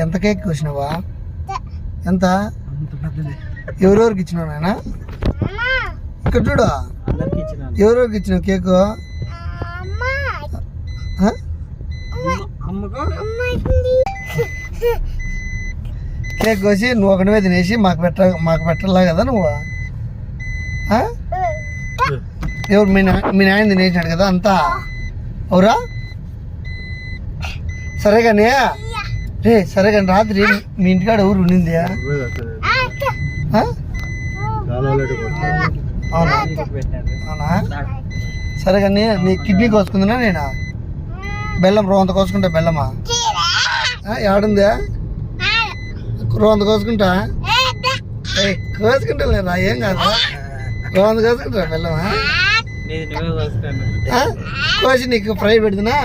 ఎంత కేక్ కోసినావా? ఎంత? ఎవరెవరికి ఇచ్చినావు నాయన? ఇక్కడ చూడు, ఎవరెవరికి ఇచ్చినావు కేకు? కేక్ కోసి నువ్వు ఒకటివే తినేసి మాకు పెట్టలా కదా నువ్వు? ఎవరు మీ నాయన తినేసినాడు కదా అంతా? అవురా? సరే కానీ సరే కానీ రాత్రి మీ ఇంటికాడ ఎవరు ఉండింది? అవునా? అవునా? సరే కానీ నీ కిడ్నీ కోసుకుందినా నేను? బెల్లం రోంత కోసుకుంటా. బెల్లమా ఏడుందా? రోంత కోసుకుంటా. కోసుకుంటా లేదా? ఏం కాదు, రోంత కోసుకుంటా. బెల్లమా కోసి నీకు ఫ్రై పెడుతున్నా?